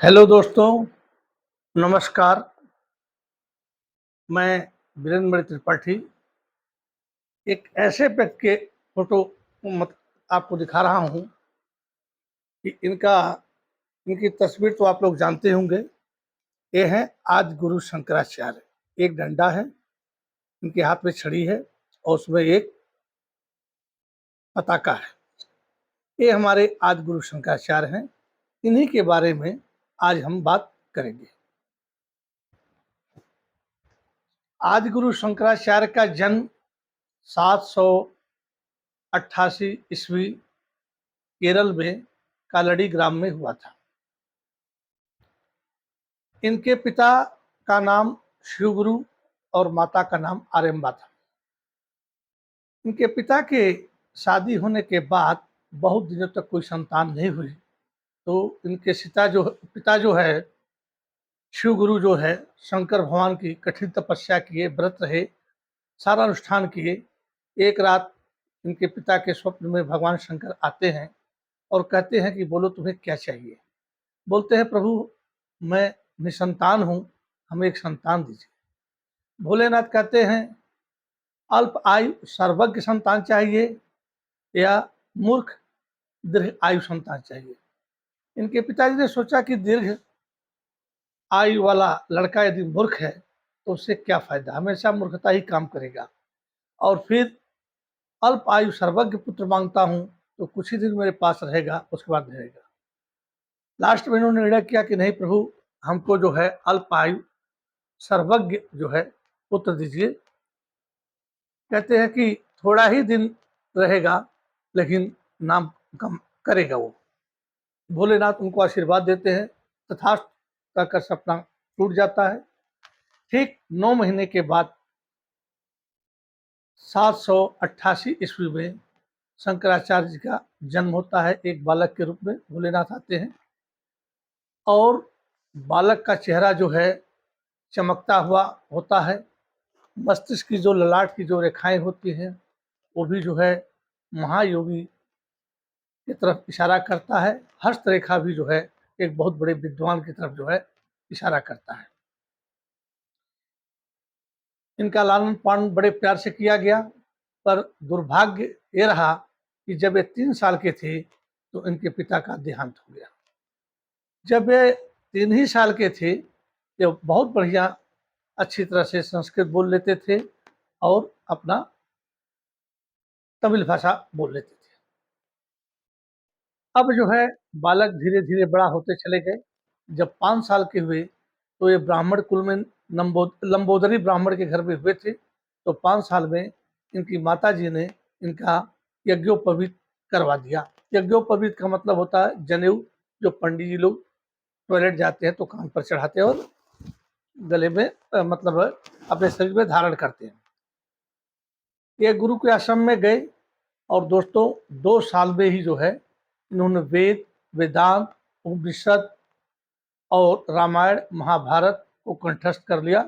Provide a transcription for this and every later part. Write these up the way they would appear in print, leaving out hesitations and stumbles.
Hello दोस्तों, नमस्कार। मैं वीरेंद्र त्रिपाठी एक ऐसे व्यक्ति के फोटो मत आपको दिखा रहा हूँ कि इनकी तस्वीर तो आप लोग जानते होंगे। ये हैं आदि गुरु शंकराचार्य। एक डंडा है, इनके हाथ में छड़ी है और उसमें एक पताका है। ये हमारे आदि गुरु शंकराचार्य हैं। इन्हीं के बारे में आज हम बात करेंगे। आदि गुरु शंकराचार्य का जन्म 788 ईस्वी केरल में कालड़ी ग्राम में हुआ था। इनके पिता का नाम शिवगुरु और माता का नाम आर्यम्बा था। इनके पिता के शादी होने के बाद बहुत दिनों तक कोई संतान नहीं हुई, तो इनके पिता जो है शिवगुरु जो है शंकर भगवान की कठिन तपस्या किए, व्रत रहे, सारा अनुष्ठान किए। एक रात इनके पिता के स्वप्न में भगवान शंकर आते हैं और कहते हैं कि बोलो तुम्हें क्या चाहिए। बोलते हैं प्रभु मैं निसंतान हूँ, हमें एक संतान दीजिए। भोलेनाथ कहते हैं अल्प आयु सर्वज्ञ संतान चाहिए या मूर्ख दीर्घ आयु संतान चाहिए। इनके पिताजी ने सोचा कि दीर्घ आयु वाला लड़का यदि मूर्ख है तो उससे क्या फायदा, हमेशा मूर्खता ही काम करेगा। और फिर अल्प आयु सर्वज्ञ पुत्र मांगता हूँ तो कुछ ही दिन मेरे पास रहेगा, उसके बाद नहीं रहेगा। लास्ट में इन्होंने निर्णय किया कि नहीं प्रभु, हमको जो है अल्प आयु सर्वज्ञ जो है पुत्र दीजिए। कहते हैं कि थोड़ा ही दिन रहेगा लेकिन नाम कम करेगा वो। भोलेनाथ उनको आशीर्वाद देते हैं, तथास्तु कहकर सपना टूट जाता है। ठीक 9 महीने के बाद 788 ईस्वी में शंकराचार्य जी का जन्म होता है। एक बालक के रूप में भोलेनाथ आते हैं और बालक का चेहरा जो है चमकता हुआ होता है। मस्तिष्क की जो ललाट की जो रेखाएं होती हैं वो भी जो है महायोगी की तरफ इशारा करता है। हस्त रेखा भी जो है एक बहुत बड़े विद्वान की तरफ जो है इशारा करता है। इनका लालन पालन बड़े प्यार से किया गया, पर दुर्भाग्य ये रहा कि जब ये 3 साल के थे तो इनके पिता का देहांत हो गया। जब ये 3 ही साल के थे, ये बहुत बढ़िया अच्छी तरह से संस्कृत बोल लेते थे और अपना तमिल भाषा बोल लेते थे। अब जो है बालक धीरे धीरे बड़ा होते चले गए। जब 5 साल के हुए तो ये ब्राह्मण कुल में लंबोदरी ब्राह्मण के घर में हुए थे। तो 5 साल में इनकी माता जी ने इनका यज्ञोपवीत करवा दिया। यज्ञोपवीत का मतलब होता है जनेऊ, जो पंडित जी लोग टॉयलेट जाते हैं तो कान पर चढ़ाते हैं और गले में मतलब अपने शरीर में धारण करते हैं। ये गुरु के आश्रम में गए और दोस्तों 2 साल में ही जो है इन्होंने वेद, वेदांत, उपनिषद और रामायण महाभारत को कंठस्थ कर लिया।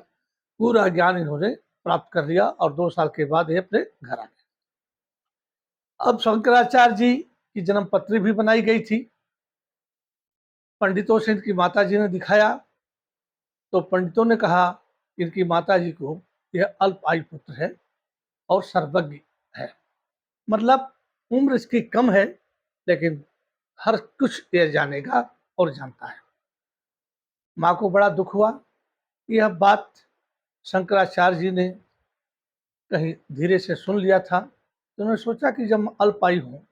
पूरा ज्ञान इन्होंने प्राप्त कर लिया और 2 साल के बाद ये अपने घर आ गए। अब शंकराचार्य जी की जन्म पत्री भी बनाई गई थी। पंडितों से इनकी माता जी ने दिखाया तो पंडितों ने कहा इनकी माता जी को यह अल्प आयु पुत्र है और सर्वज्ञ है। मतलब उम्र इसकी कम है लेकिन हर कुछ ये जानेगा और जानता है। माँ को बड़ा दुख हुआ। यह बात शंकराचार्य जी ने कहीं धीरे से सुन लिया था, तो उन्होंने सोचा कि जब मैं अल्पायु हूँ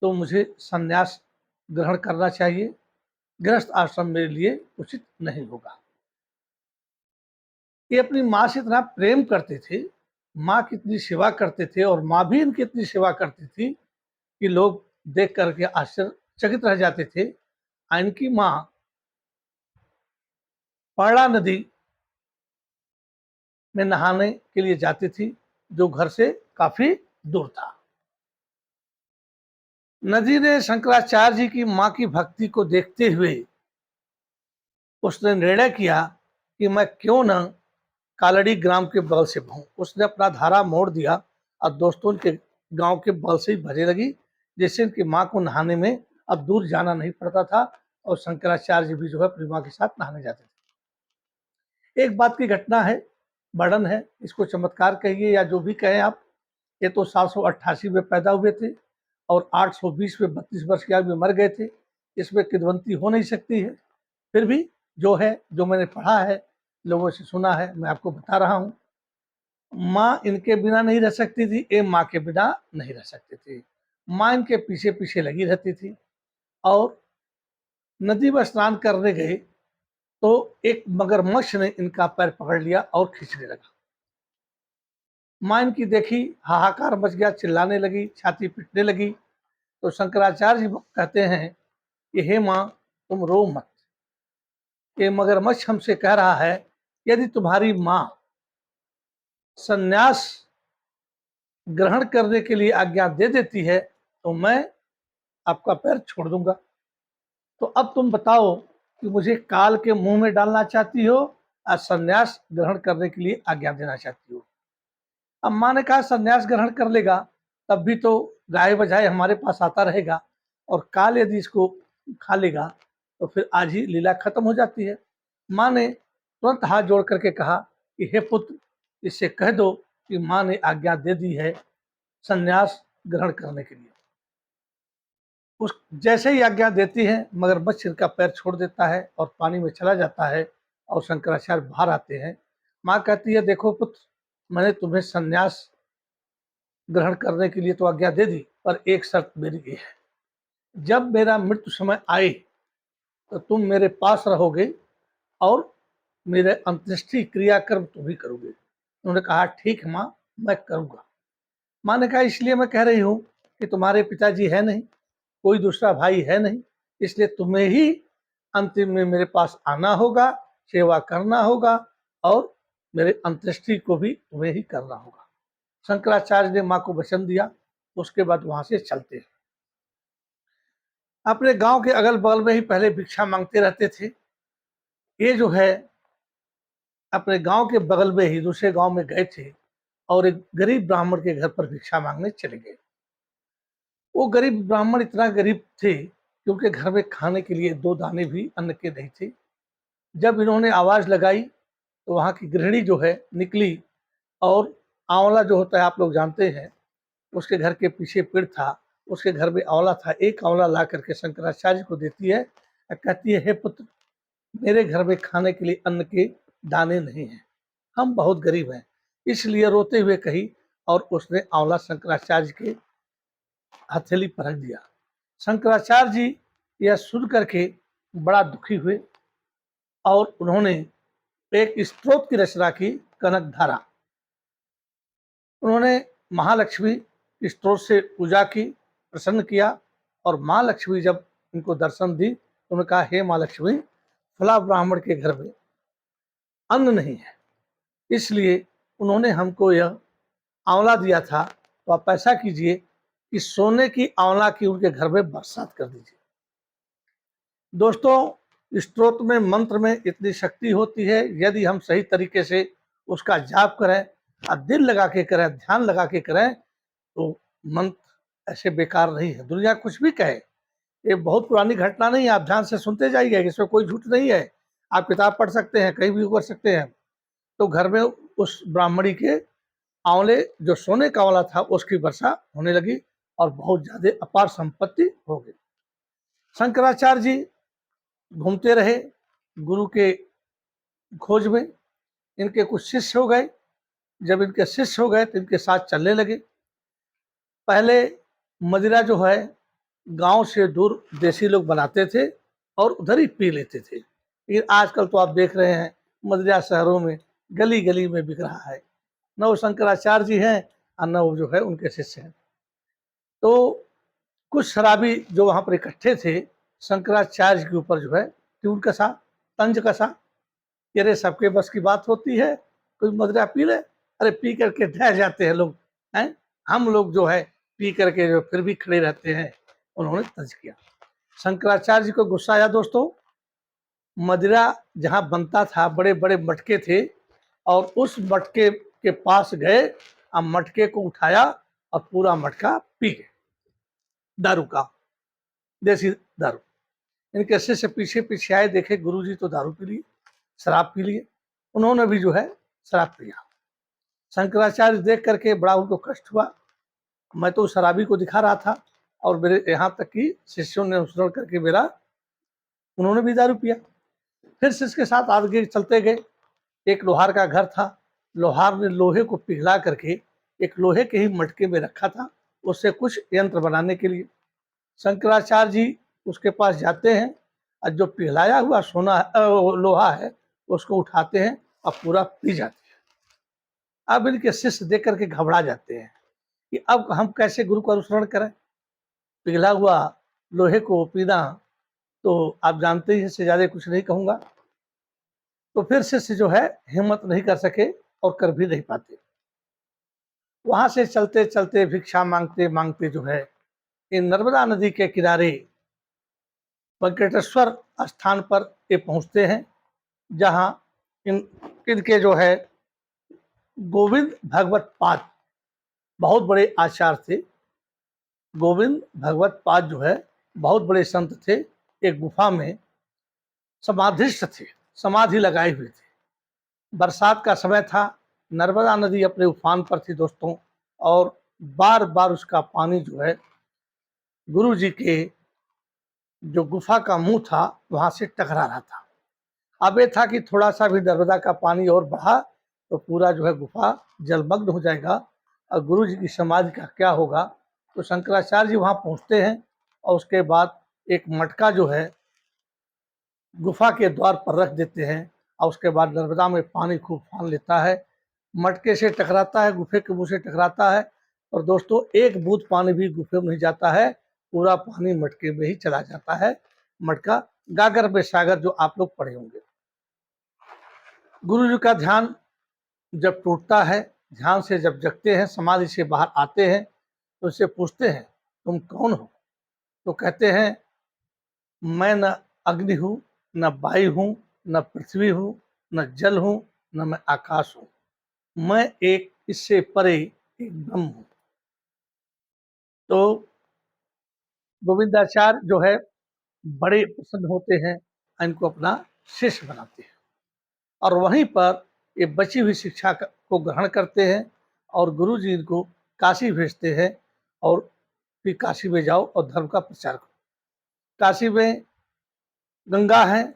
तो मुझे संन्यास ग्रहण करना चाहिए। गृहस्थ आश्रम मेरे लिए उचित नहीं होगा। ये अपनी माँ से इतना प्रेम करते थे, माँ की इतनी सेवा करते थे और माँ भी इनकी इतनी सेवा करती थी कि लोग देख करके आश्चर्यचकित रह जाते थे। इनकी माँ पर्णा नदी में नहाने के लिए जाती थी, जो घर से काफी दूर था। नदी ने शंकराचार्य जी की माँ की भक्ति को देखते हुए उसने निर्णय किया कि मैं क्यों न कालड़ी ग्राम के बगल से बहूं। उसने अपना धारा मोड़ दिया और दोस्तों के गांव के बगल से ही भरने लगी, जिससे इनकी माँ को नहाने में अब दूर जाना नहीं पड़ता था। और शंकराचार्य जी भी जो है अपनी माँ के साथ नहाने जाते थे। एक बात की घटना है, वर्णन है, इसको चमत्कार कहिए या जो भी कहें आप। ये तो 788 में पैदा हुए थे और 820 में 32 वर्ष की आयु में मर गए थे। इसमें किदवंती हो नहीं सकती है। फिर भी जो है, जो मैंने पढ़ा है, लोगों से सुना है, मैं आपको बता रहा हूँ। माँ इनके बिना नहीं रह सकती थी, ये माँ के बिना नहीं रह सकती थी। माँ इनके पीछे पीछे लगी रहती थी और नदी में स्नान करने गए तो एक मगरमच्छ ने इनका पैर पकड़ लिया और खींचने लगा। माँ इनकी देखी, हाहाकार मच गया, चिल्लाने लगी, छाती पीटने लगी। तो शंकराचार्य जी कहते हैं कि हे माँ, तुम रो मत, ये मगरमच्छ हमसे कह रहा है यदि तुम्हारी माँ संन्यास ग्रहण करने के लिए आज्ञा दे देती है तो मैं आपका पैर छोड़ दूंगा। तो अब तुम बताओ कि मुझे काल के मुंह में डालना चाहती हो या संन्यास ग्रहण करने के लिए आज्ञा देना चाहती हो। अब माँ ने कहा संन्यास ग्रहण कर लेगा तब भी तो गाय बजाय हमारे पास आता रहेगा, और काल यदि इसको खा लेगा तो फिर आज ही लीला खत्म हो जाती है। माँ ने तुरंत हाथ जोड़ करके कहा कि हे पुत्र, इससे कह दो कि माँ ने आज्ञा दे दी है संन्यास ग्रहण करने के लिए। उस जैसे ही आज्ञा देती है मगरमच्छ इनका पैर छोड़ देता है और पानी में चला जाता है और शंकराचार्य बाहर आते हैं। माँ कहती है देखो पुत्र, मैंने तुम्हें संन्यास ग्रहण करने के लिए तो आज्ञा दे दी, पर एक शर्त मेरी ये है, जब मेरा मृत्यु समय आए तो तुम मेरे पास रहोगे और मेरे अंत्येष्टि क्रियाकर्म तुम ही करोगे। उन्होंने कहा ठीक है माँ, मैं करूँगा। माँ ने कहा इसलिए मैं कह रही हूँ कि तुम्हारे पिताजी है नहीं, कोई दूसरा भाई है नहीं, इसलिए तुम्हें ही अंतिम में मेरे पास आना होगा, सेवा करना होगा और मेरे अंत्येष्टि को भी तुम्हें ही करना होगा। शंकराचार्य ने माँ को वचन दिया। उसके बाद वहां से चलते हैं। अपने गांव के अगल बगल में ही पहले भिक्षा मांगते रहते थे। ये जो है अपने गांव के बगल में ही दूसरे गांव में गए थे और एक गरीब ब्राह्मण के घर पर भिक्षा मांगने चले गए। वो गरीब ब्राह्मण इतना गरीब थे कि उनके घर में खाने के लिए 2 दाने भी अन्न के नहीं थे। जब इन्होंने आवाज लगाई तो वहां की गृहिणी जो है निकली और आंवला जो होता है आप लोग जानते हैं, उसके घर के पीछे पेड़ था, उसके घर में आंवला था। एक आंवला ला करके शंकराचार्य को देती है और कहती है हे पुत्र, मेरे घर में खाने के लिए अन्न के दाने नहीं हैं, हम बहुत गरीब हैं, इसलिए रोते हुए कही। और उसने आंवला शंकराचार्य के हथेली पर रख दिया। शंकराचार्य जी यह सुन करके बड़ा दुखी हुए और उन्होंने एक स्तोत्र की रचना की, कनक धारा। उन्होंने महालक्ष्मी स्त्रोत से पूजा की, प्रसन्न किया, और माँ लक्ष्मी जब इनको दर्शन दी तो उन्होंने कहा हे माँ लक्ष्मी, फला ब्राह्मण के घर में अन्न नहीं है, इसलिए उन्होंने हमको यह आंवला दिया था, तो आप ऐसा कीजिए कि सोने की आंवला की उनके घर में बरसात कर दीजिए। दोस्तों, स्तोत्र में, मंत्र में इतनी शक्ति होती है, यदि हम सही तरीके से उसका जाप करें और दिल लगा के करें, ध्यान लगा के करें, तो मंत्र ऐसे बेकार नहीं है। दुनिया कुछ भी कहे, ये बहुत पुरानी घटना नहीं है, आप ध्यान से सुनते जाइए, इसमें कोई झूठ नहीं है। आप किताब पढ़ सकते हैं, कहीं भी कर सकते हैं। तो घर में उस ब्राह्मणी के आंवले, जो सोने का आंवला था, उसकी वर्षा होने लगी और बहुत ज्यादा अपार संपत्ति हो गई। शंकराचार्य जी घूमते रहे गुरु के खोज में। इनके कुछ शिष्य हो गए। जब इनके शिष्य हो गए तो इनके साथ चलने लगे। पहले मदिरा जो है गांव से दूर देसी लोग बनाते थे और उधर ही पी लेते थे, लेकिन आजकल तो आप देख रहे हैं मदिरा शहरों में गली गली में बिक रहा है। न वो शंकराचार्य जी हैं और न वो जो है उनके शिष्य हैं। तो कुछ शराबी जो वहां पर इकट्ठे थे, शंकराचार्य के ऊपर जो है ट्यून कसा, तंज कसा कि अरे सबके बस की बात होती है, कोई मदिरा पी ले, अरे पी करके ढह जाते हैं लोग, हैं हम लोग जो है पी करके जो फिर भी खड़े रहते हैं। उन्होंने तंज किया। शंकराचार्य जी को गुस्सा आया। दोस्तों, मदिरा जहाँ बनता था बड़े बड़े मटके थे, और उस मटके के पास गए और मटके को उठाया और पूरा मटका पी गए, दारू का, देसी दारू। इनके शिष्य पीछे पीछे आए, देखे गुरुजी तो दारू पी लिए, शराब पी लिए, उन्होंने भी जो है शराब पिया। शंकराचार्य देख करके बड़ा उनको कष्ट हुआ, मैं तो शराबी को दिखा रहा था और मेरे यहाँ तक कि शिष्यों ने अनुसरण करके मेरा, उन्होंने भी दारू पिया। फिर शिष्य के साथ आगे चलते गए, एक लोहार का घर था, लोहार ने लोहे को पिघला करके एक लोहे के ही मटके में रखा था, उससे कुछ यंत्र बनाने के लिए। शंकराचार्य जी उसके पास जाते हैं और जो पिघलाया हुआ लोहा है उसको उठाते हैं और पूरा पी जाते हैं। अब इनके शिष्य देख करके घबरा जाते हैं कि अब हम कैसे गुरु का अनुसरण करें, पिघला हुआ लोहे को पीना तो आप जानते ही, इससे ज्यादा कुछ नहीं कहूंगा। तो फिर शिष्य जो है हिम्मत नहीं कर सके और कर भी नहीं पाते। वहां से चलते चलते भिक्षा मांगते मांगते जो है इन नर्मदा नदी के किनारे वेंकटेश्वर स्थान पर ये पहुंचते हैं, जहां इनके जो है गोविंद भगवत पाद बहुत बड़े आचार्य थे। गोविंद भगवत पाद जो है बहुत बड़े संत थे, एक गुफा में समाधिस्थ थे, समाधि लगाए हुए थे। बरसात का समय था, नर्मदा नदी अपने उफान पर थी दोस्तों, और बार बार उसका पानी जो है गुरु जी के जो गुफा का मुंह था वहां से टकरा रहा था। अब ये था कि थोड़ा सा भी नर्मदा का पानी और बढ़ा तो पूरा जो है गुफा जलमग्न हो जाएगा और गुरु जी की समाधि का क्या होगा। तो शंकराचार्य जी वहां पहुंचते हैं और उसके बाद एक मटका जो है गुफा के द्वार पर रख देते हैं और उसके बाद नर्मदा में पानी खूब फान लेता है, मटके से टकराता है, गुफे के मुंह से टकराता है, और दोस्तों एक बूंद पानी भी गुफे में नहीं जाता है, पूरा पानी मटके में ही चला जाता है। मटका गागर में सागर जो आप लोग पढ़े होंगे। गुरु जी का ध्यान जब टूटता है, ध्यान से जब जगते हैं, समाधि से बाहर आते हैं, तो उससे पूछते हैं तुम कौन हो? तो कहते हैं मैं न अग्नि हूँ, न वायु हूँ, न पृथ्वी हूँ, न जल हूँ, न मैं आकाश हूँ, मैं एक इससे परे एक ब्रह्म हूँ। तो गोविंदाचार्य जो है बड़े प्रसन्न होते हैं, इनको अपना शिष्य बनाते हैं और वहीं पर ये बची हुई शिक्षा को ग्रहण करते हैं और गुरु जी इनको काशी भेजते हैं और फिर काशी में जाओ और धर्म का प्रचार करो। काशी में गंगा है,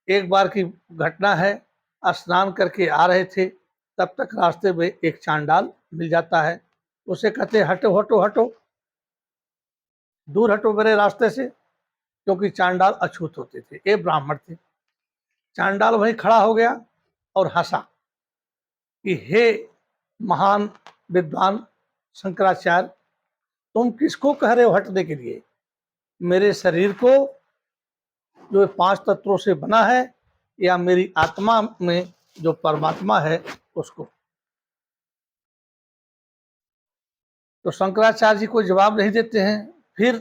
एक बार की घटना है, स्नान करके आ रहे थे, तब तक रास्ते में एक चांडाल मिल जाता है, उसे कहते हटो हटो हटो, दूर हटो मेरे रास्ते से, क्योंकि चांडाल अछूत होते थे, ये ब्राह्मण थे। चांडाल वहीं खड़ा हो गया और हंसा कि हे महान विद्वान शंकराचार्य, तुम किसको कह रहे हो हटने के लिए? मेरे शरीर को जो 5 तत्वों से बना है या मेरी आत्मा में जो परमात्मा है उसको? तो शंकराचार्य जी कोई जवाब नहीं देते हैं। फिर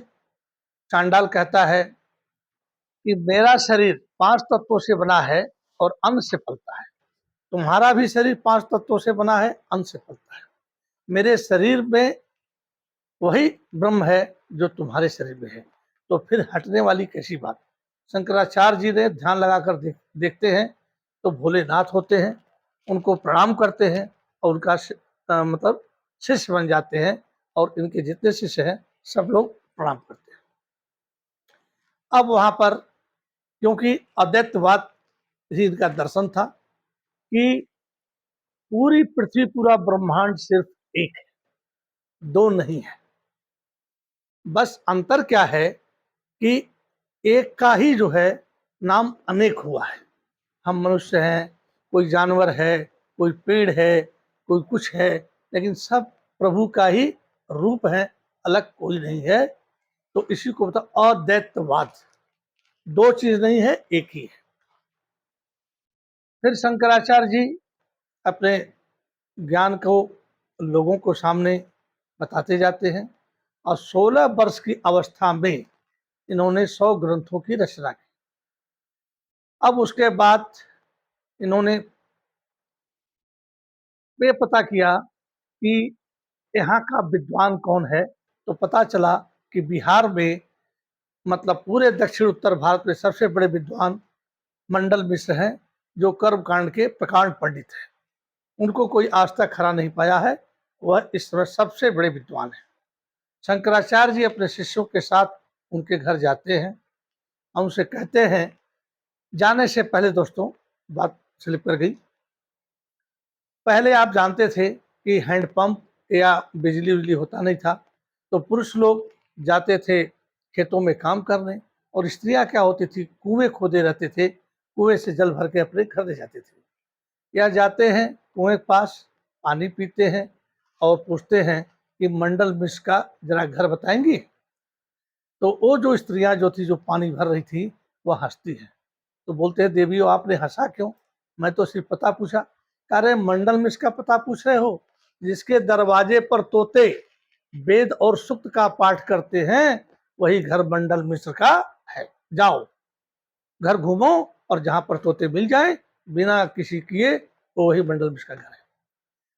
चांडाल कहता है कि मेरा शरीर 5 तत्वों से बना है और अन्न से पलता है, तुम्हारा भी शरीर 5 तत्वों से बना है, अन्न से पलता है, मेरे शरीर में वही ब्रह्म है जो तुम्हारे शरीर में है, तो फिर हटने वाली कैसी बात? शंकराचार्य जी ने ध्यान लगाकर देखते हैं तो भोलेनाथ होते हैं, उनको प्रणाम करते हैं और उनका मतलब शिष्य बन जाते हैं और इनके जितने शिष्य हैं सब लोग प्रणाम करते हैं। अब वहां पर क्योंकि अद्वैतवाद ही इनका दर्शन था कि पूरी पृथ्वी पूरा ब्रह्मांड सिर्फ एक है, दो नहीं है। बस अंतर क्या है कि एक का ही जो है नाम अनेक हुआ है। हम मनुष्य हैं, कोई जानवर है, कोई पेड़ है, कोई कुछ है, लेकिन सब प्रभु का ही रूप है, अलग कोई नहीं है। तो इसी को बता अद्वैतवाद, दो चीज नहीं है, एक ही है। फिर शंकराचार्य जी अपने ज्ञान को लोगों को सामने बताते जाते हैं और 16 वर्ष की अवस्था में इन्होंने 100 ग्रंथों की रचना की। अब उसके बाद इन्होंने ये पता किया कि यहाँ का विद्वान कौन है, तो पता चला कि बिहार में मतलब पूरे दक्षिण उत्तर भारत में सबसे बड़े विद्वान मंडल मिश्र हैं, जो कर्मकांड के प्रकांड पंडित हैं। उनको कोई आज तक हरा नहीं पाया है। वह इस समय सबसे बड़े विद्वान हैं। शंकराचार्य जी अपने शिष्यों के साथ उनके घर जाते हैं। हम उनसे कहते हैं, जाने से पहले दोस्तों बात स्लिप कर गई। पहले आप जानते थे कि हैंडपंप या बिजली होता नहीं था, तो पुरुष लोग जाते थे खेतों में काम करने, और स्त्रियां क्या होती थी, कुएं खोदे रहते थे, कुएं से जल भर के अपने घर ले जाते थे। या जाते हैं कुएं के पास, पानी पीते हैं और पूछते हैं कि मंडल मिश्र का जरा घर बताएंगी। तो वो जो स्त्रियां जो थी, जो पानी भर रही थी, वह हंसती है। तो बोलते हैं, देवियों आपने हंसा क्यों? मैं तो सिर्फ पता पूछा। कह रहे, मंडल मिश्र का पता पूछ रहे हो? जिसके दरवाजे पर तोते वेद और सूक्त का पाठ करते हैं, वही घर मंडल मिश्र का है। जाओ घर घूमो, और जहां पर तोते मिल जाए बिना किसी किए, तो वही मंडल मिश्र का घर है।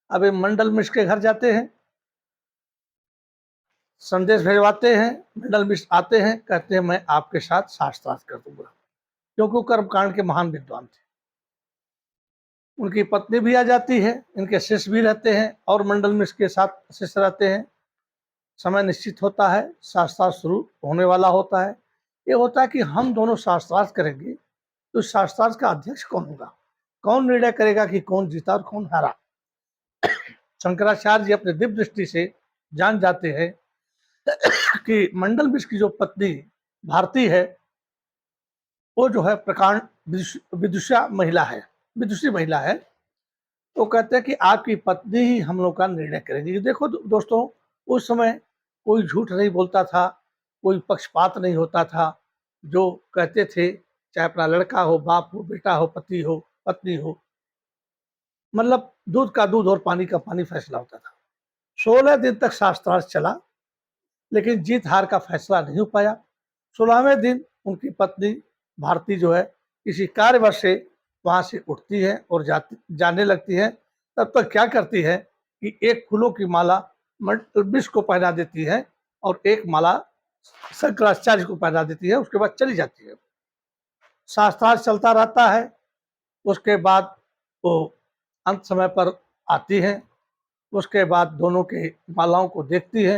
अब ये मंडल मिश्र के घर जाते हैं, संदेश भेजवाते हैं। मंडल मिश्र आते हैं, कहते हैं मैं आपके साथ शास्त्रार्थ कर दूंगा, क्योंकि कर्मकांड के महान विद्वान थे। उनकी पत्नी भी आ जाती है, इनके शिष्य भी रहते हैं, और मंडल मिश्र के साथ शिष्य रहते हैं। समय निश्चित होता है, शास्त्रार्थ शुरू होने वाला होता है। ये होता है कि हम दोनों शास्त्रार्थ करेंगे, तो शास्त्रार्थ का अध्यक्ष कौन होगा, कौन निर्णय करेगा कि कौन जीता और कौन हारा। शंकराचार्य जी अपने दिव्य दृष्टि से जान जाते हैं कि मंडल मिश्र की जो पत्नी भारती है, वो जो है प्रकांड विदुषा महिला है, विदुषी महिला है। तो कहते हैं कि आपकी पत्नी ही हम लोग का निर्णय करेगी। देखो दोस्तों, उस समय कोई झूठ नहीं बोलता था, कोई पक्षपात नहीं होता था। जो कहते थे, चाहे अपना लड़का हो, बाप हो, बेटा हो, पति हो, पत्नी हो, मतलब दूध का दूध और पानी का पानी फैसला होता था। 16 दिन तक शास्त्रार्थ चला, लेकिन जीत हार का फैसला नहीं हो पाया। 16वें दिन उनकी पत्नी भारती जो है, किसी कार्यवश से वहां से उठती है और जाने लगती है। तब तक क्या करती है कि एक फूलों की माला विष को पहना देती है, और एक माला शंकराचार्य को पहना देती है। उसके बाद चली जाती है। शास्त्रार्थ चलता रहता है। उसके बाद वो अंत समय पर आती है। उसके बाद दोनों के मालाओं को देखती है,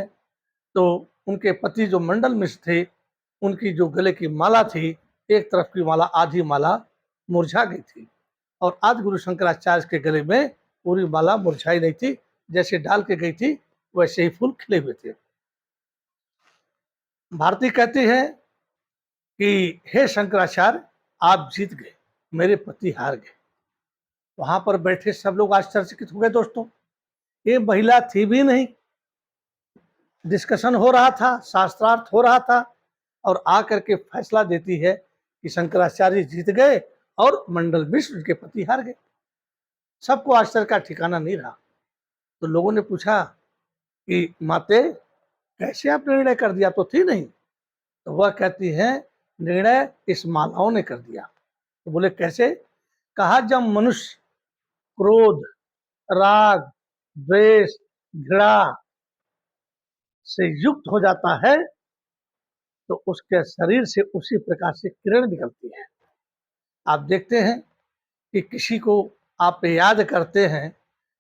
तो उनके पति जो मंडल मिश्र थे, उनकी जो गले की माला थी, एक तरफ की माला, आधी माला मुरझा गई थी, और आदि गुरु शंकराचार्य के गले में पूरी माला मुरझाई नहीं थी। जैसे डाल के गई थी, वैसे ही फूल खिले हुए थे। भारती कहती है कि हे शंकराचार्य, आप जीत गए, मेरे पति हार गए। वहां पर बैठे सब लोग आश्चर्यचकित हो गए। दोस्तों, ये महिला थी भी नहीं, डिस्कशन हो रहा था, शास्त्रार्थ हो रहा था, और आकर के फैसला देती है कि शंकराचार्य जीत गए और मंडल मिश्र उनके पति हार गए। सबको आश्चर्य का ठिकाना नहीं रहा। तो लोगों ने पूछा कि माते, कैसे आपने निर्णय कर दिया? तो थी नहीं। तो वह कहती है, निर्णय इस मालाओं ने कर दिया। तो बोले कैसे? कहा, जब मनुष्य क्रोध, राग, द्वेष, घृणा से युक्त हो जाता है, तो उसके शरीर से उसी प्रकार से किरण निकलती है। आप देखते हैं कि किसी को आप याद करते हैं,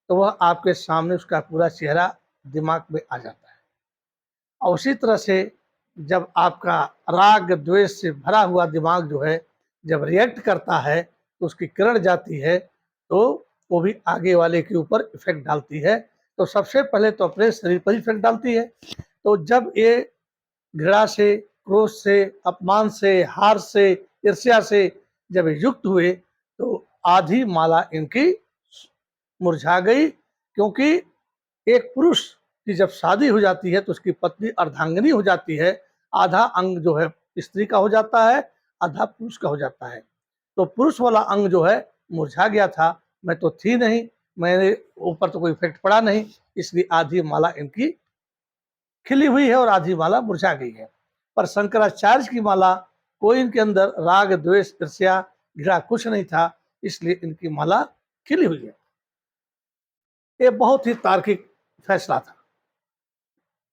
तो वह आपके सामने उसका पूरा चेहरा दिमाग में आ जाता है। और उसी तरह से जब आपका राग द्वेष से भरा हुआ दिमाग जो है, जब रिएक्ट करता है, तो उसकी किरण जाती है, तो वो भी आगे वाले के ऊपर इफेक्ट डालती है। तो सबसे पहले तो अपने शरीर पर इफेक्ट डालती है। तो जब ये घृणा से, क्रोध से, अपमान से, हार से, ईर्ष्या से जब युक्त हुए, तो आधी माला इनकी मुरझा गई। क्योंकि एक पुरुष की जब शादी हो जाती है, तो उसकी पत्नी अर्धांगिनी हो जाती है। आधा अंग जो है स्त्री का हो जाता है, आधा पुरुष का हो जाता है। तो पुरुष वाला अंग जो है मुरझा गया था। मैं तो थी नहीं, मेरे ऊपर तो कोई इफेक्ट पड़ा नहीं, इसलिए आधी माला इनकी खिली हुई है और आधी माला मुरझा गई है। पर शंकराचार्य की माला, कोई इनके अंदर राग द्वेष ईर्ष्या घृणा कुछ नहीं था, इसलिए इनकी माला खिली हुई है। ये बहुत ही तार्किक फैसला था।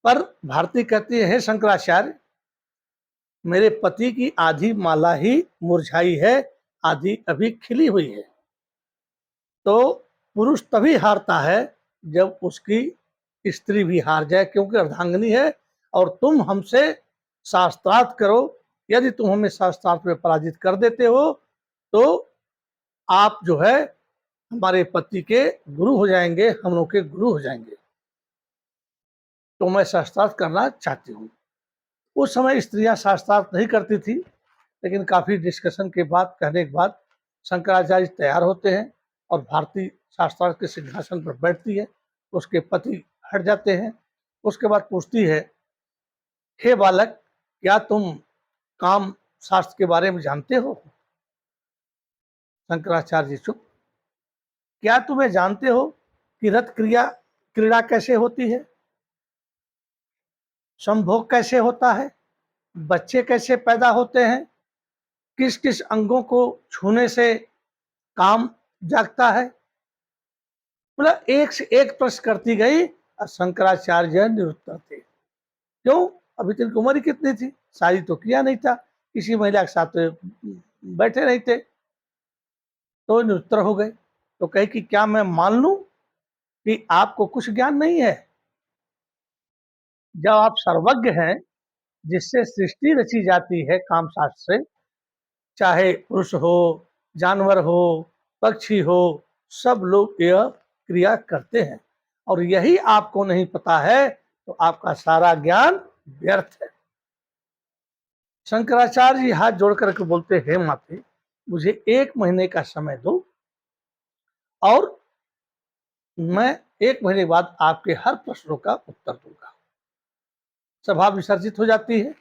पर भारती कहती है, हे शंकराचार्य, मेरे पति की आधी माला ही मुरझाई है, आधी अभी खिली हुई है। तो पुरुष तभी हारता है जब उसकी स्त्री भी हार जाए, क्योंकि अर्धांगिनी है और तुम हमसे शास्त्रार्थ करो। यदि तुम हमें शास्त्रार्थ में पराजित कर देते हो तो आप जो है हमारे पति के गुरु हो जाएंगे, हम लोग के गुरु हो जाएंगे। तो मैं शास्त्रार्थ करना चाहती हूँ। उस समय स्त्रियां शास्त्रार्थ नहीं करती थी, लेकिन काफी डिस्कशन के बाद, कहने के बाद शंकराचार्य तैयार होते हैं और भारतीय शास्त्रार्थ के सिंहासन पर बैठती है। उसके पति हट जाते हैं। उसके बाद पूछती है, हे बालक, क्या तुम काम शास्त्र के बारे में जानते हो? शंकराचार्य जी चुप। क्या तुम्हें जानते हो कि रथ क्रीड़ा कैसे होती है, संभोग कैसे होता है, बच्चे कैसे पैदा होते हैं, किस किस अंगों को छूने से काम जागता है? मतलब एक से एक प्रश्न करती गई और शंकराचार्य निरुत्तर थे। क्यों? अभी तो इनकी उम्र ही कितनी थी, शादी तो किया नहीं था, किसी महिला के साथ बैठे नहीं थे। तो निरुत्तर हो गए। तो कहे कि क्या मैं मान लूं कि आपको कुछ ज्ञान नहीं है? जब आप सर्वज्ञ हैं, जिससे सृष्टि रची जाती है काम शास्त्र से, चाहे पुरुष हो, जानवर हो, पक्षी हो, सब लोग यह क्रिया करते हैं और यही आपको नहीं पता है, तो आपका सारा ज्ञान व्यर्थ है। शंकराचार्य जी हाथ जोड़ करके बोलते, हे माते, मुझे 1 महीने का समय दो और मैं 1 महीने बाद आपके हर प्रश्नों का उत्तर दूंगा। सभा विसर्जित हो जाती है।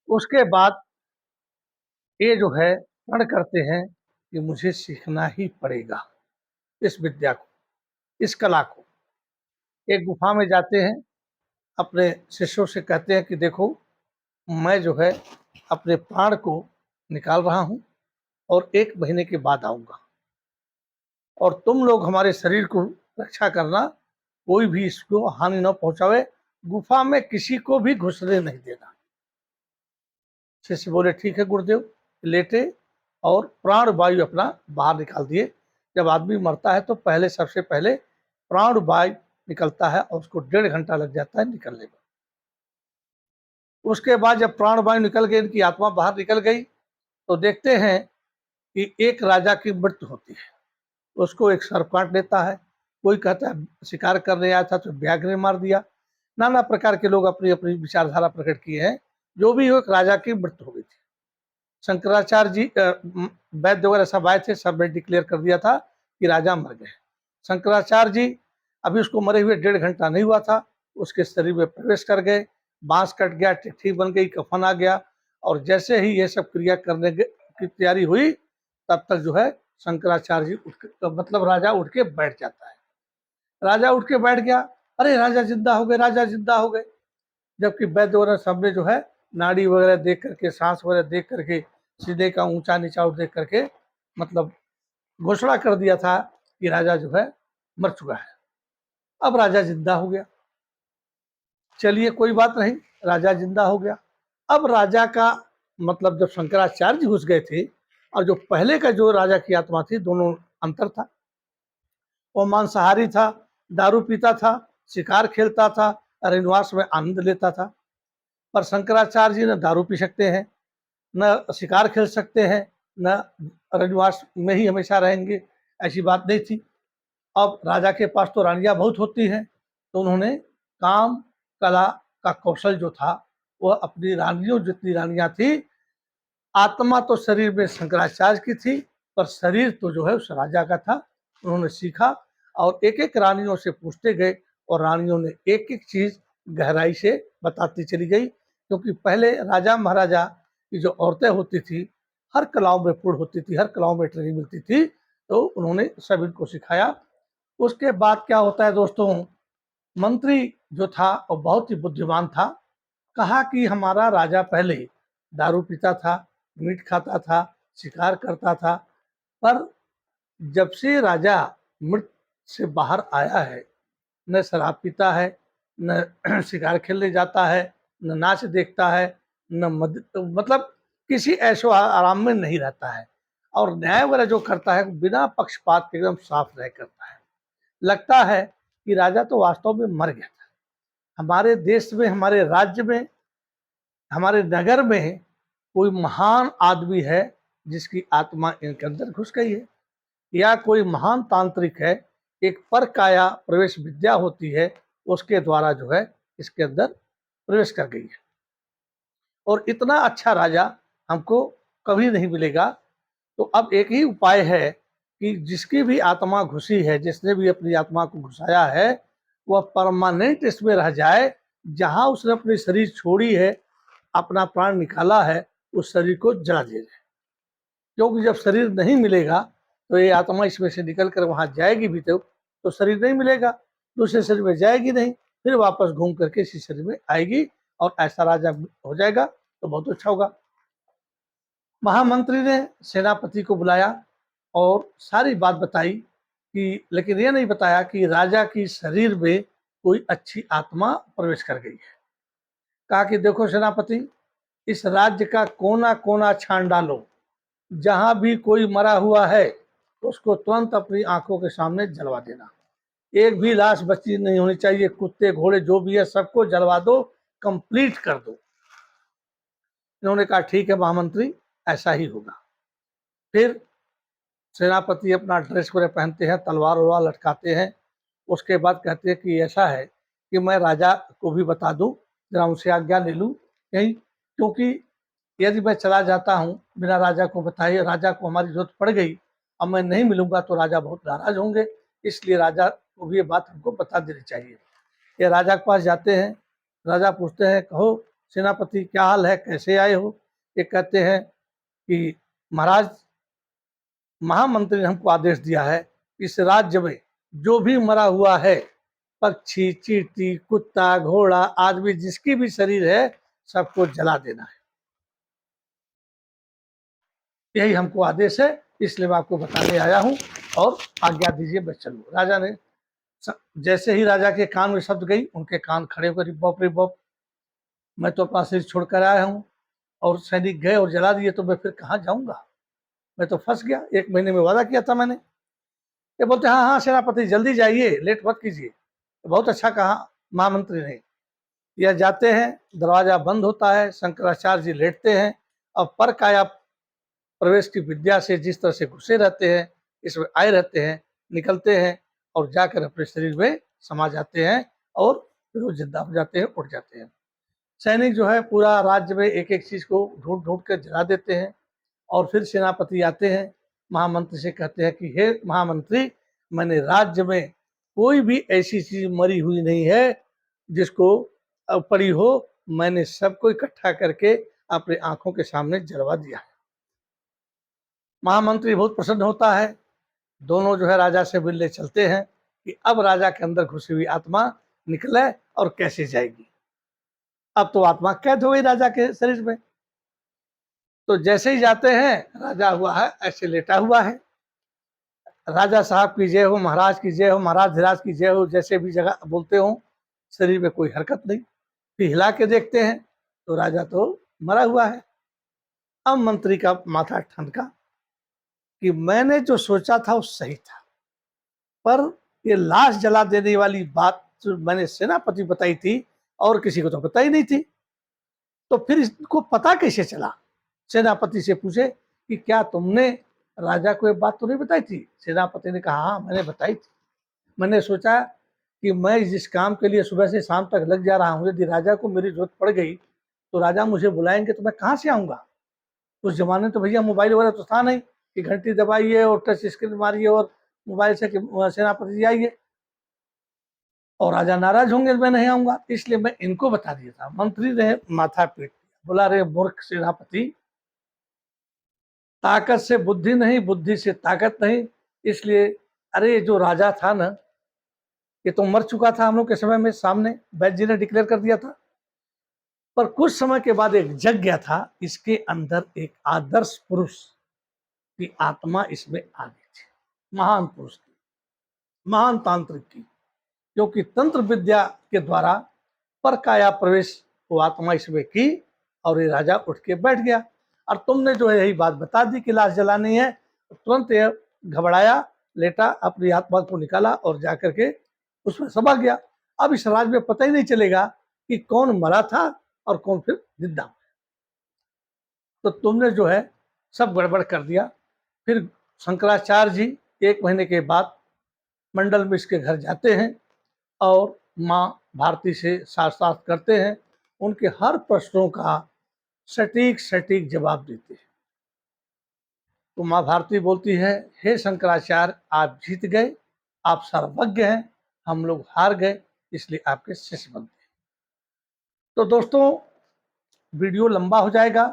उसके बाद ये जो है प्रण करते हैं कि मुझे सीखना ही पड़ेगा इस विद्या को, इस कला को। एक गुफा में जाते हैं, अपने शिष्यों से कहते हैं कि देखो, मैं जो है अपने प्राण को निकाल रहा हूँ और 1 महीने के बाद आऊंगा और तुम लोग हमारे शरीर को रक्षा करना, कोई भी इसको हानि न पहुंचावे, गुफा में किसी को भी घुसने नहीं देना। शिष्य बोले, ठीक है गुरुदेव। लेटे और प्राण वायु अपना बाहर निकाल दिए। जब आदमी मरता है तो पहले, सबसे पहले प्राण वायु निकलता है और उसको 1.5 घंटा लग जाता है निकलने में। उसके बाद जब प्राण वायु निकल गई, इनकी आत्मा बाहर निकल गई, तो देखते हैं कि एक राजा की मृत्यु होती है। उसको एक सर्प काट लेता है। कोई कहता है शिकार करने आया था तो व्याघ्र ने मार दिया। नाना प्रकार के लोग अपनी अपनी विचारधारा प्रकट किए हैं। जो भी हो, एक राजा की मृत्यु हो गई थी। शंकराचार्य जी वैद्य वगैरह सब आए थे, सब ने डिक्लेयर कर दिया था कि राजा मर गए। शंकराचार्य जी, अभी उसको मरे हुए 1.5 घंटा नहीं हुआ था, उसके शरीर में प्रवेश कर गए। बांस कट गया, चिट्ठी बन गई, कफन आ गया और जैसे ही ये सब क्रिया करने की तैयारी हुई, तब तक जो है शंकराचार्य जी मतलब राजा उठ के बैठ जाता है। राजा उठ के बैठ गया, अरे राजा जिंदा हो गए, राजा जिंदा हो गए। जबकि वैद्य वगैरह सब ने जो है नाड़ी वगैरह देख करके, सांस वगैरह देख करके, सीधे का ऊंचा नीचा देख करके मतलब घोषणा कर दिया था कि राजा जो है मर चुका है। अब राजा जिंदा हो गया। चलिए कोई बात नहीं, राजा जिंदा हो गया। अब राजा का मतलब, जब शंकराचार्य जी घुस गए थे और जो पहले का जो राजा की आत्मा थी, दोनों अंतर था। वो मांसाहारी था, दारू पीता था, शिकार खेलता था, अरण्यवास में आनंद लेता था। पर शंकराचार्य जी न दारू पी सकते हैं, न शिकार खेल सकते हैं, न अरण्यवास में ही हमेशा रहेंगे, ऐसी बात नहीं थी। अब राजा के पास तो रानियां बहुत होती हैं, तो उन्होंने काम कला का कौशल जो था, वह अपनी रानियों, जितनी रानियां थी, आत्मा तो शरीर में शंकराचार्य की थी, पर शरीर तो जो है उस राजा का था। उन्होंने सीखा और एक एक रानियों से पूछते गए और रानियों ने एक एक चीज गहराई से बताती चली गई। क्योंकि पहले राजा महाराजा की जो औरतें होती थी, हर कलाओं में पूर्ण होती थी, हर कलाओं में ट्रेनिंग मिलती थी, तो उन्होंने सब इनको सिखाया। उसके बाद क्या होता है दोस्तों, मंत्री जो था वो बहुत ही बुद्धिमान था। कहा कि हमारा राजा पहले दारू पीता था, मीट खाता था, शिकार करता था, पर जब से राजा मृत से बाहर आया है, न शराब पीता है, न शिकार खेलने जाता है, न नाच देखता है, न मतलब किसी ऐशो आराम में नहीं रहता है, और न्याय वगैरह जो करता है बिना पक्षपात के एकदम साफ रह करता है। लगता है कि राजा तो वास्तव में मर गया था। हमारे देश में, हमारे राज्य में, हमारे नगर में कोई महान आदमी है जिसकी आत्मा इनके अंदर घुस गई है, या कोई महान तांत्रिक है, एक पर काया प्रवेश विद्या होती है उसके द्वारा जो है इसके अंदर प्रवेश कर गई है। और इतना अच्छा राजा हमको कभी नहीं मिलेगा। तो अब एक ही उपाय है कि जिसकी भी आत्मा घुसी है, जिसने भी अपनी आत्मा को घुसाया है, वह परमानेंट इसमें रह जाए। जहां उसने अपनी शरीर छोड़ी है, अपना प्राण निकाला है, उस शरीर को जला दे। क्योंकि जब शरीर नहीं मिलेगा तो ये आत्मा इसमें से निकल कर वहां जाएगी भी तो शरीर नहीं मिलेगा, दूसरे शरीर में जाएगी नहीं, फिर वापस घूम करके इसी शरीर में आएगी, और ऐसा राजा हो जाएगा तो बहुत अच्छा होगा। महामंत्री ने सेनापति को बुलाया और सारी बात बताई कि, लेकिन ये नहीं बताया कि राजा की शरीर में कोई अच्छी आत्मा प्रवेश कर गई है। कहा कि देखो सेनापति, इस राज्य का कोना कोना छान डालो, जहां भी कोई मरा हुआ है उसको तुरंत अपनी आंखों के सामने जलवा देना। एक भी लाश बची नहीं होनी चाहिए, कुत्ते घोड़े जो भी है सबको जलवा दो, कंप्लीट कर दो। इन्होंने कहा ठीक है महामंत्री, ऐसा ही होगा। फिर सेनापति अपना ड्रेस वगैरह पहनते हैं, तलवार वलवार लटकाते हैं। उसके बाद कहते हैं कि ऐसा है कि मैं राजा को भी बता दूं, जरा उनसे आज्ञा ले लूं कहीं, क्योंकि यदि मैं चला जाता हूँ बिना राजा को बताए, राजा को हमारी जरूरत पड़ गई, अब मैं नहीं मिलूंगा तो राजा बहुत नाराज होंगे, इसलिए राजा को भी ये बात हमको बता देनी चाहिए। ये राजा के पास जाते हैं, राजा पूछते हैं कहो सेनापति क्या हाल है, कैसे आए हो। ये कहते हैं कि महाराज, महामंत्री ने हमको आदेश दिया है, इस राज्य में जो भी मरा हुआ है, पक्षी, चींटी, कुत्ता, घोड़ा, आदमी, जिसकी भी शरीर है, सबको जला देना है। यही हमको आदेश है, इसलिए मैं आपको बताने आया हूं, और आज्ञा दीजिए मैं चलूं। राजा ने जैसे ही राजा के कान में शब्द गई, उनके कान खड़े होकर बाप रे बाप, मैं तो अपना शरीर छोड़कर आया हूँ और सैनिक गए और जला दिए, तो मैं फिर कहाँ जाऊंगा, मैं तो फंस गया। 1 महीने में वादा किया था मैंने। ये बोलते हाँ हाँ सेनापति जल्दी जाइए, लेट मत कीजिए। तो बहुत अच्छा कहा महामंत्री ने। यह जाते हैं, दरवाजा बंद होता है, शंकराचार्य जी लेटते हैं, और पर काया प्रवेश की विद्या से जिस तरह से घुसे रहते हैं, इसमें आए रहते हैं, निकलते हैं और जाकर अपने शरीर में समा जाते हैं, और फिर वो जिंदा हो जाते हैं, उठ जाते हैं। सैनिक जो है पूरा राज्य में एक एक चीज को ढूंढ ढूंढ कर जला देते हैं, और फिर सेनापति आते हैं, महामंत्री से कहते हैं कि हे महामंत्री, मैंने राज्य में कोई भी ऐसी चीज मरी हुई नहीं है जिसको पड़ी हो, मैंने सबको इकट्ठा करके अपने आंखों के सामने जलवा दिया है। महामंत्री बहुत प्रसन्न होता है। दोनों जो है राजा से मिलने चलते हैं कि अब राजा के अंदर घुसी हुई आत्मा निकले और कैसे जाएगी। अब तो आत्मा कैद हो गई राजा के शरीर में। तो जैसे ही जाते हैं, राजा हुआ है ऐसे लेटा हुआ है, राजा साहब की जय हो, महाराज की जय हो, महाराज धीराज की जय हो, जैसे भी जगह बोलते हो, शरीर में कोई हरकत नहीं। फिर हिला के देखते हैं तो राजा तो मरा हुआ है। अब मंत्री का माथा ठनका कि मैंने जो सोचा था वो सही था, पर ये लाश जला देने वाली बात जो मैंने सेनापति बताई थी, और किसी को तो बताई नहीं थी, तो फिर इसको पता कैसे चला। सेनापति से पूछे कि क्या तुमने राजा को ये बात तो नहीं बताई थी। सेनापति ने कहा हाँ मैंने बताई थी। मैंने सोचा कि मैं जिस काम के लिए सुबह से शाम तक लग जा रहा हूँ, यदि राजा को मेरी जरूरत पड़ गई तो राजा मुझे बुलाएंगे तो मैं कहाँ से आऊँगा। उस जमाने तो भैया मोबाइल वगैरह तो था नहीं कि घंटी दबाइए और टच स्क्रीन मारिए और मोबाइल से सेनापति जी आइए, और राजा नाराज होंगे मैं नहीं आऊंगा, इसलिए मैं इनको बता दिया था। मंत्री ने माथा पीट दिया, बोला रे मूर्ख सेनापति, ताकत से बुद्धि नहीं, बुद्धि से ताकत नहीं। इसलिए अरे जो राजा था ना, ये तो मर चुका था हम लोग के समय में, सामने वैद्य जी ने डिक्लेयर कर दिया था। पर कुछ समय के बाद एक जग गया था, इसके अंदर एक आदर्श पुरुष की आत्मा इसमें आ गई थी, महान पुरुष की, महान तांत्रिक की, क्योंकि तंत्र विद्या के द्वारा पर काया प्रवेश वो आत्मा इसमें की, और ये राजा उठ के बैठ गया। और तुमने जो है यही बात बता दी कि लाश जलानी है, तो तुरंत ये घबराया, लेटा, अपनी आत्मा को निकाला और जाकर के उसमें समा गया। अब इस राज में पता ही नहीं चलेगा कि कौन मरा था और कौन फिर जिंदा। तो तुमने जो है सब गड़बड़ कर दिया। फिर शंकराचार्य जी 1 महीने के बाद मंडल मिश्र के घर जाते हैं और माँ भारती से साक्षात करते हैं, उनके हर प्रश्नों का सटीक सटीक जवाब देते हैं। तो माँ भारती बोलती है, हे शंकराचार्य, आप जीत गए, आप सर्वज्ञ हैं, हम लोग हार गए, इसलिए आपके शिष्य बन गए। तो दोस्तों वीडियो लंबा हो जाएगा,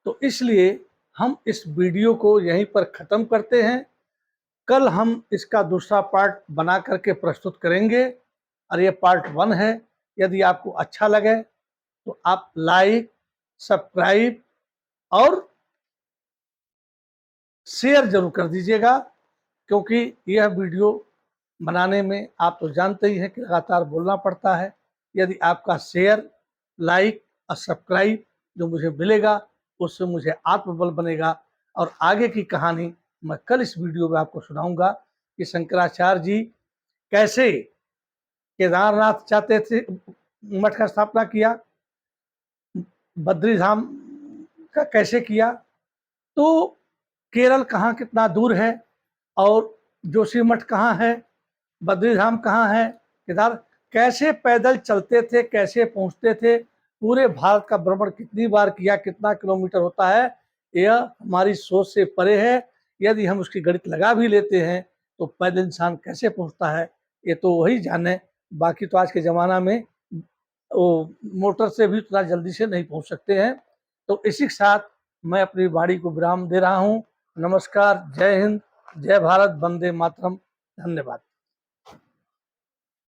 तो इसलिए हम इस वीडियो को यहीं पर ख़त्म करते हैं। कल हम इसका दूसरा पार्ट बना करके प्रस्तुत करेंगे, और ये पार्ट 1 है। यदि आपको अच्छा लगे तो आप लाइक, सब्सक्राइब और शेयर जरूर कर दीजिएगा, क्योंकि यह वीडियो बनाने में आप तो जानते ही हैं कि लगातार बोलना पड़ता है। यदि आपका शेयर, लाइक और सब्सक्राइब जो मुझे मिलेगा, उससे मुझे आत्मबल बनेगा, और आगे की कहानी मैं कल इस वीडियो में आपको सुनाऊंगा कि शंकराचार्य जी कैसे केदारनाथ चाहते थे, मठ का स्थापना किया, बद्री धाम का कैसे किया, तो केरल कहाँ कितना दूर है, और जोशी मठ कहाँ है, बद्री धाम कहाँ है, केदार कैसे पैदल चलते थे, कैसे पहुंचते थे, पूरे भारत का भ्रमण कितनी बार किया, कितना किलोमीटर होता है, यह हमारी सोच से परे है। यदि हम उसकी गणित लगा भी लेते हैं तो पैदल इंसान कैसे पहुंचता है, ये तो वही जाने। बाकी तो आज के ज़माना में वो मोटर से भी उतना जल्दी से नहीं पहुंच सकते हैं। तो इसी के साथ मैं अपनी वाणी को विराम दे रहा हूँ। नमस्कार, जय हिंद, जय भारत, वंदे मातरम, धन्यवाद।